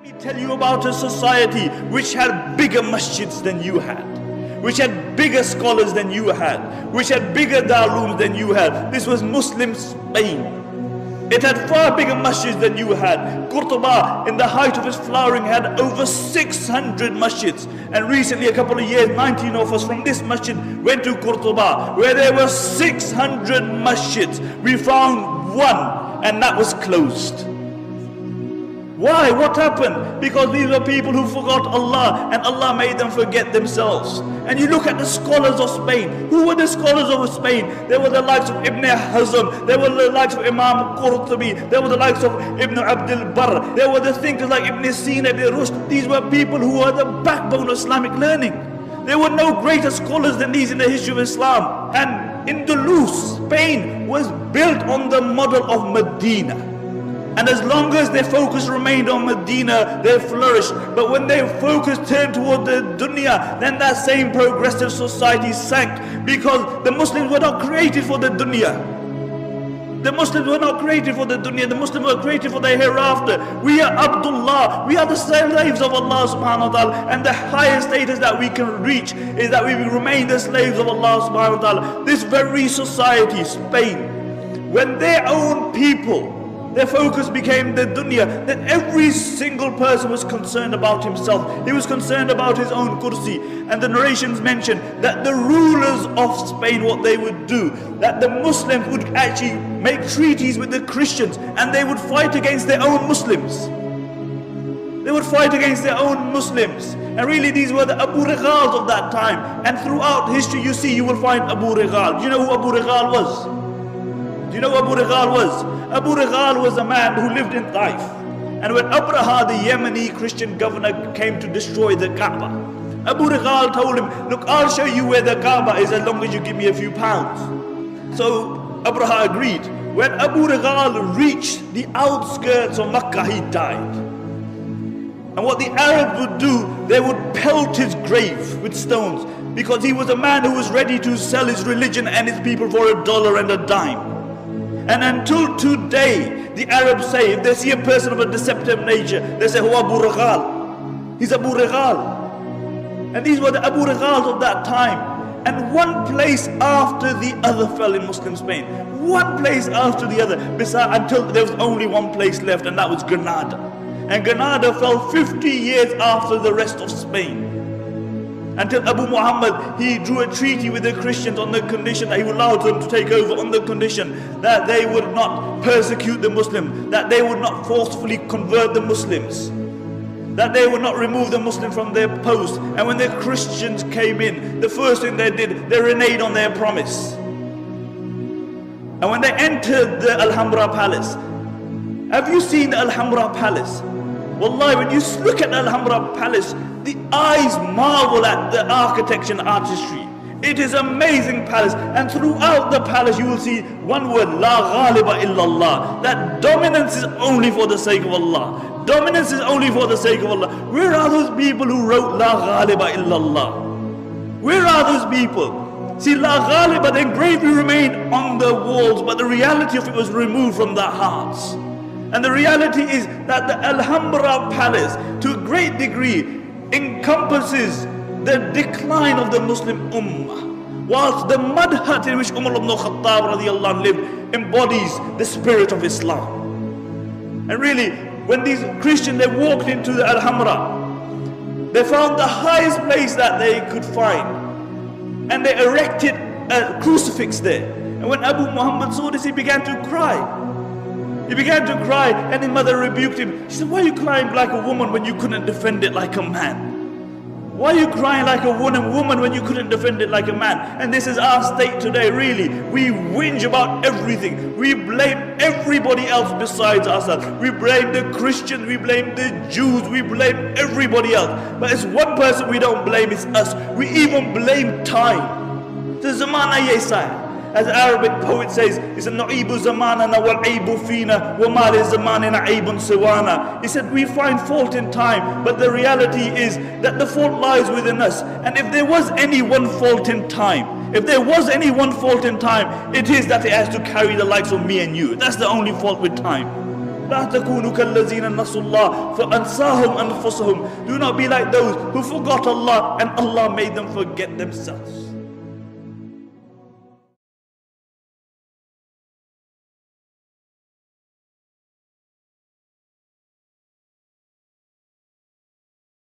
Let me tell you about a society which had bigger masjids than you had, which had bigger scholars than you had, which had bigger darulooms than you had. This was Muslim Spain. It had far bigger masjids than you had. Qurtuba, in the height of its flowering, had over 600 masjids. And recently, a couple of years, 19 of us from this masjid went to Qurtuba, where there were 600 masjids. We found one, and that was closed. Why? What happened? Because these were people who forgot Allah, and Allah made them forget themselves. And you look at the scholars of Spain. Who were the scholars of Spain? There were the likes of Ibn Hazm, there were the likes of Imam Qurtubi, there were the likes of Ibn Abdul Barr, there were the thinkers like Ibn Sina, Ibn Rushd. These were people who were the backbone of Islamic learning. There were no greater scholars than these in the history of Islam. And Andalus, Spain, was built on the model of Medina. And as long as their focus remained on Medina, they flourished. But when their focus turned toward the dunya, then that same progressive society sank. Because the Muslims were not created for the dunya. The Muslims were not created for the dunya. The Muslims were created for the hereafter. We are Abdullah. We are the slaves of Allah subhanahu wa ta'ala. And the highest status that we can reach is that we remain the slaves of Allah subhanahu wa ta'ala. This very society, Spain, when their own people, their focus became the dunya, then every single person was concerned about himself. He was concerned about his own kursi. And the narrations mention that the rulers of Spain, what they would do, that the Muslims would actually make treaties with the Christians, and they would fight against their own Muslims. They would fight against their own Muslims. And really these were the Abu Righals of that time. And throughout history you will find Abu Righal. Do you know who Abu Righal was? Do you know who Abu Righal was? Abu Righal was a man who lived in Taif. And when Abraha, the Yemeni Christian governor, came to destroy the Kaaba, Abu Righal told him, look, I'll show you where the Kaaba is as long as you give me a few pounds. So Abraha agreed. When Abu Righal reached the outskirts of Makkah, he died. And what the Arabs would do, they would pelt his grave with stones, because he was a man who was ready to sell his religion and his people for $1 and a dime. And until today, the Arabs say, if they see a person of a deceptive nature, they say, "Who Abu Righal? He's Abu Righal." And these were the Abu Righals of that time. And one place after the other fell in Muslim Spain. One place after the other, until there was only one place left, and that was Granada. And Granada fell 50 years after the rest of Spain. Until Abu Muhammad, he drew a treaty with the Christians on the condition that he would allow them to take over, on the condition that they would not persecute the Muslims, that they would not forcefully convert the Muslims, that they would not remove the Muslims from their post. And when the Christians came in, the first thing they did, they reneged on their promise. And when they entered the Alhambra Palace, have you seen the Alhambra Palace? Wallahi, when you look at the Alhambra Palace, the eyes marvel at the architecture and artistry. It is an amazing palace, and throughout the palace you will see one word, La Ghaliba illallah. That dominance is only for the sake of Allah. Dominance is only for the sake of Allah. Where are those people who wrote La Ghaliba illallah? Where are those people? See, La Ghaliba, the engraving remained on the walls, but the reality of it was removed from their hearts. And the reality is that the Alhambra Palace, to a great degree, encompasses the decline of the Muslim Ummah, whilst the mud hut in which Umar ibn Khattab radiallahu anh lived embodies the spirit of Islam. And really, when these Christians, they walked into the Alhambra, they found the highest place that they could find, and they erected a crucifix there. And when Abu Muhammad saw this, he began to cry. He began to cry, and his mother rebuked him. She said, "Why are you crying like a woman when you couldn't defend it like a man? Why are you crying like a woman when you couldn't defend it like a man?" And this is our state today, really. We whinge about everything. We blame everybody else besides ourselves. We blame the Christians, we blame the Jews, we blame everybody else. But it's one person we don't blame, it's us. We even blame time. The zamana yesai. As the Arabic poet says, he said, "Na'ibu zamanana wal aibu fina wa ma li zamanina aibun siwana." He said, we find fault in time, but the reality is that the fault lies within us. And if there was any one fault in time, it is that it has to carry the likes of me and you. That's the only fault with time. لا تكونوا كالذين نسوا الله فأنساهم أنفسهم. Do not be like those who forgot Allah and Allah made them forget themselves.